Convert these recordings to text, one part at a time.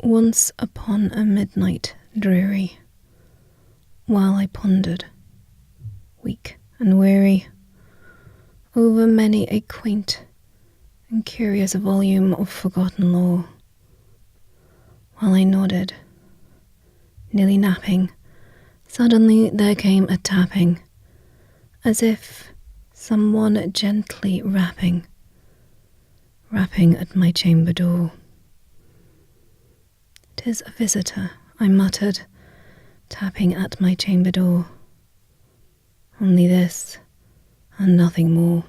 Once upon a midnight dreary, while I pondered, weak and weary, over many a quaint and curious volume of forgotten lore, while I nodded, nearly napping, suddenly there came a tapping, as if someone gently rapping at my chamber door. "'Tis a visitor," I muttered, tapping at my chamber door. Only this, and nothing more.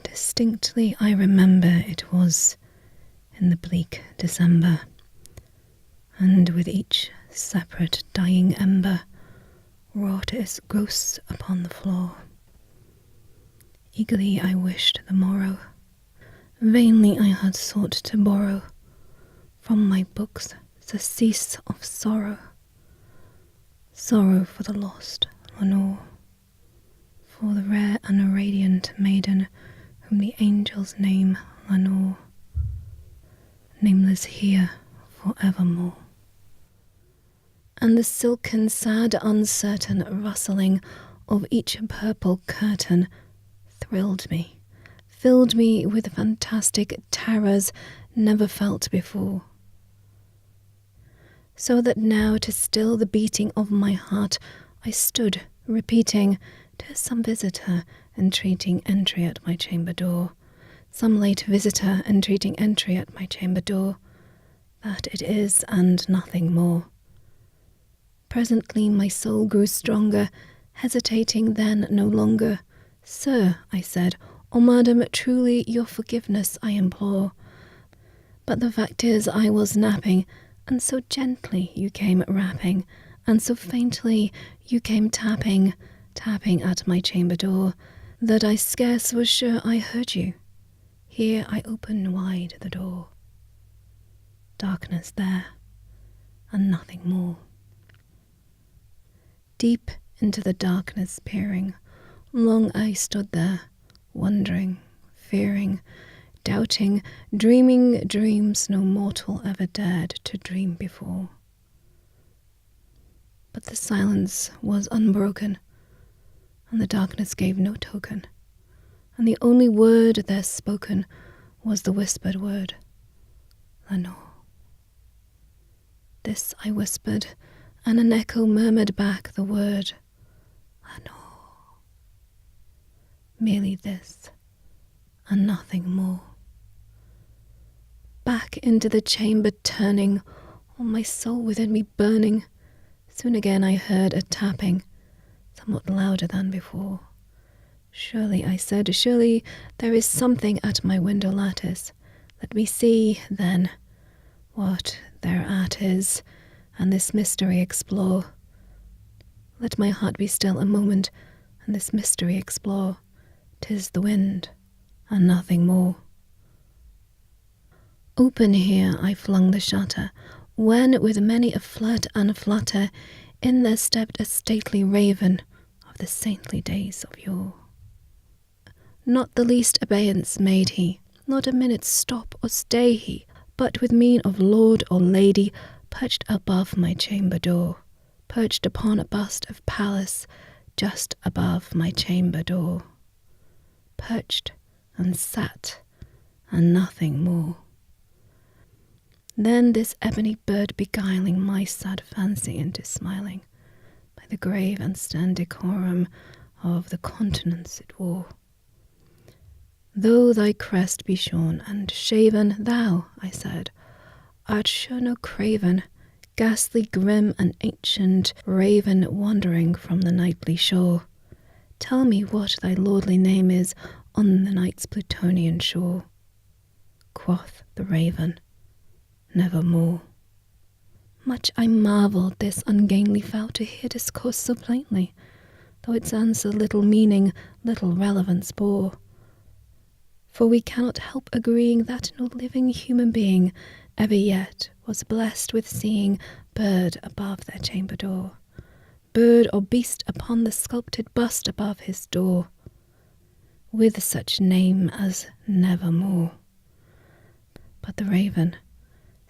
Distinctly I remember it was in the bleak December, and with each separate dying ember wrought its ghosts upon the floor. Eagerly I wished the morrow. Vainly I had sought to borrow from my books surcease of sorrow, sorrow for the lost Lenore, for the rare and radiant maiden whom the angels name Lenore, nameless here for evermore. And the silken, sad, uncertain rustling of each purple curtain thrilled me, filled me with fantastic terrors never felt before. So that now, to still the beating of my heart, I stood, repeating, "'Tis some visitor entreating entry at my chamber door, some late visitor entreating entry at my chamber door, that it is, and nothing more." Presently my soul grew stronger, hesitating then no longer. "Sir," I said, "or madam, truly your forgiveness I implore. But the fact is I was napping, and so gently you came rapping, and so faintly you came tapping at my chamber door, that I scarce was sure I heard you. Here I open wide the door. Darkness there, and nothing more." Deep into the darkness peering, long I stood there, wondering, fearing, doubting, dreaming dreams no mortal ever dared to dream before. But the silence was unbroken, and the darkness gave no token, and the only word there spoken was the whispered word, "Lenore." This I whispered, and an echo murmured back the word, "Lenore." Merely this, and nothing more. Back into the chamber turning, all my soul within me burning, soon again I heard a tapping, somewhat louder than before. "Surely," I said, "surely there is something at my window lattice. Let me see, then, what thereat is, and this mystery explore. Let my heart be still a moment, and this mystery explore. 'Tis the wind, and nothing more." Open here I flung the shutter, when with many a flirt and flutter in there stepped a stately raven of the saintly days of yore. Not the least abeyance made he, not a minute's stop or stay he, but with mien of lord or lady perched above my chamber door, perched upon a bust of Pallas just above my chamber door. Perched and sat, and nothing more. Then this ebony bird beguiling my sad fancy into smiling, by the grave and stern decorum of the countenance it wore. "Though thy crest be shorn and shaven, thou," I said, "art sure no craven, ghastly, grim, and ancient raven wandering from the nightly shore. Tell me what thy lordly name is on the night's Plutonian shore." Quoth the raven, "Nevermore." Much I marvelled this ungainly fowl to hear discourse so plainly, though its answer little meaning, little relevance bore. For we cannot help agreeing that no living human being ever yet was blessed with seeing bird above their chamber door, bird or beast upon the sculpted bust above his door, with such name as Nevermore. But the raven,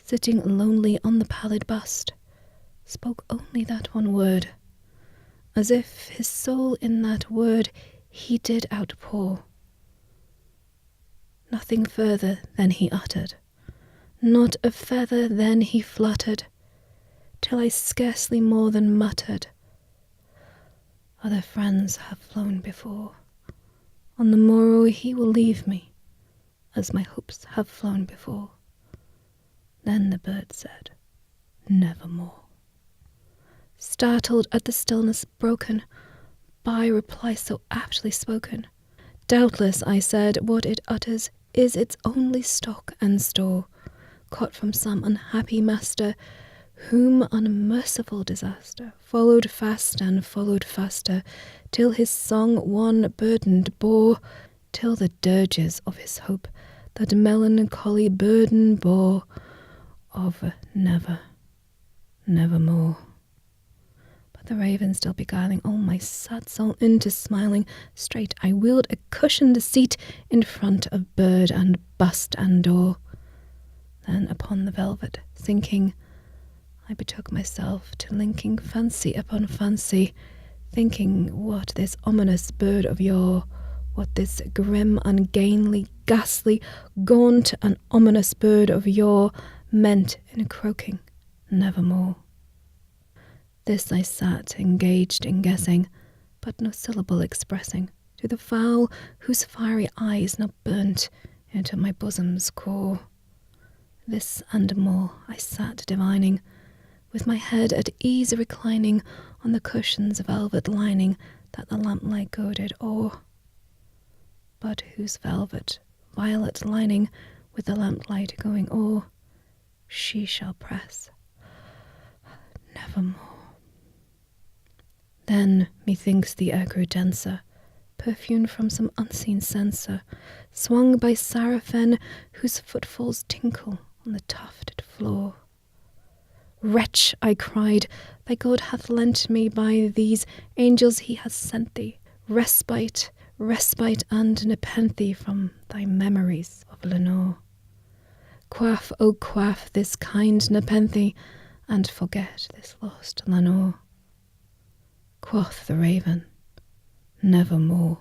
sitting lonely on the pallid bust, spoke only that one word, as if his soul in that word he did outpour. Nothing further than he uttered, not a feather then he fluttered, till I scarcely more than muttered, other friends have flown before. On the morrow he will leave me, as my hopes have flown before. Then the bird said, nevermore. Startled at the stillness broken by reply so aptly spoken, doubtless, I said, what it utters is its only stock and store, caught from some unhappy master, whom unmerciful disaster followed fast and followed faster, till his song one burdened bore, till the dirges of his hope that melancholy burden bore, of never, nevermore. But the raven still beguiling all my sad soul into smiling, straight I wheeled a cushioned seat in front of bird and bust and door. Then upon the velvet sinking, I betook myself to linking fancy upon fancy, thinking what this ominous bird of yore, what this grim, ungainly, ghastly, gaunt and ominous bird of yore meant in croaking nevermore. This I sat engaged in guessing, but no syllable expressing, to the fowl whose fiery eyes now burnt into my bosom's core. This and more I sat divining, with my head at ease reclining on the cushion's velvet lining that the lamplight goaded o'er, but whose velvet violet lining with the lamplight going o'er she shall press nevermore. Then methinks the air grew denser, perfumed from some unseen censer, swung by seraphim whose footfalls tinkle on the tufted floor. Wretch, I cried, thy God hath lent me by these angels he hath sent thee, respite, respite and nepenthe from thy memories of Lenore. Quaff, O quaff this kind nepenthe, and forget this lost Lenore. Quoth the raven, nevermore.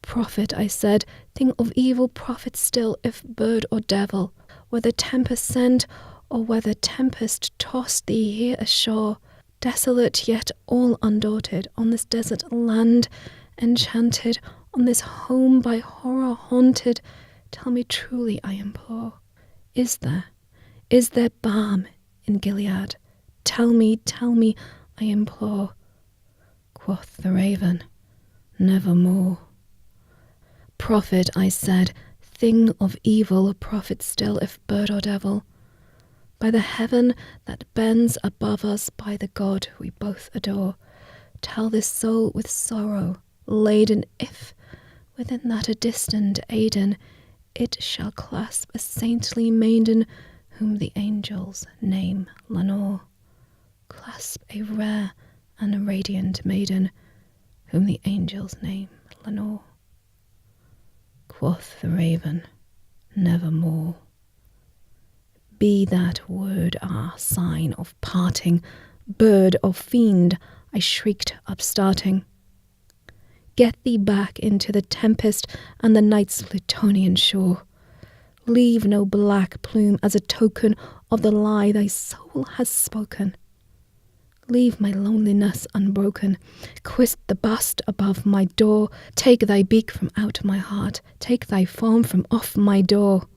Prophet, I said, thing of evil, prophet still, if bird or devil, whether tempest send or whether tempest toss thee here ashore, desolate yet all undaunted, on this desert land enchanted, on this home by horror haunted, tell me truly, I implore, is there balm in Gilead? Tell me, I implore. Quoth the raven, nevermore. Prophet, I said, thing of evil, prophet still, if bird or devil, by the heaven that bends above us, by the God we both adore, tell this soul with sorrow laden, if within that a distant Aidenn it shall clasp a saintly maiden, whom the angels name Lenore. Clasp a rare and radiant maiden, whom the angels name Lenore. Quoth the raven, nevermore. Be that word our sign of parting, bird or fiend, I shrieked upstarting. Get thee back into the tempest and the night's Plutonian shore. Leave no black plume as a token of the lie thy soul has spoken. Leave my loneliness unbroken. Quit the bust above my door. Take thy beak from out my heart. Take thy form from off my door.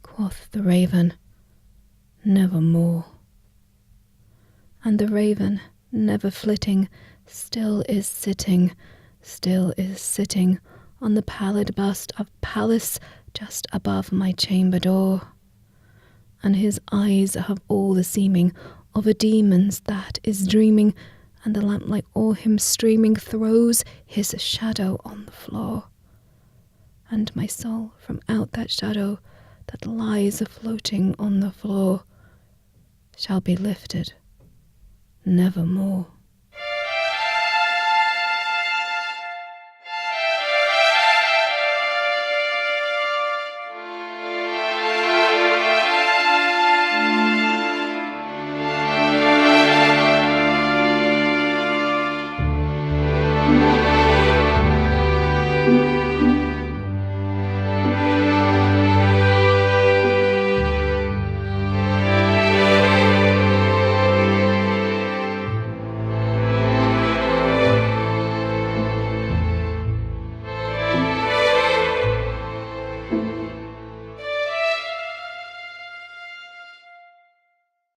Quoth the raven, nevermore. And the raven, never flitting, still is sitting on the pallid bust of Pallas just above my chamber door. And his eyes have all the seeming of a demon's that is dreaming, and the lamplight o'er him streaming throws his shadow on the floor. And my soul from out that shadow that lies floating on the floor shall be lifted nevermore.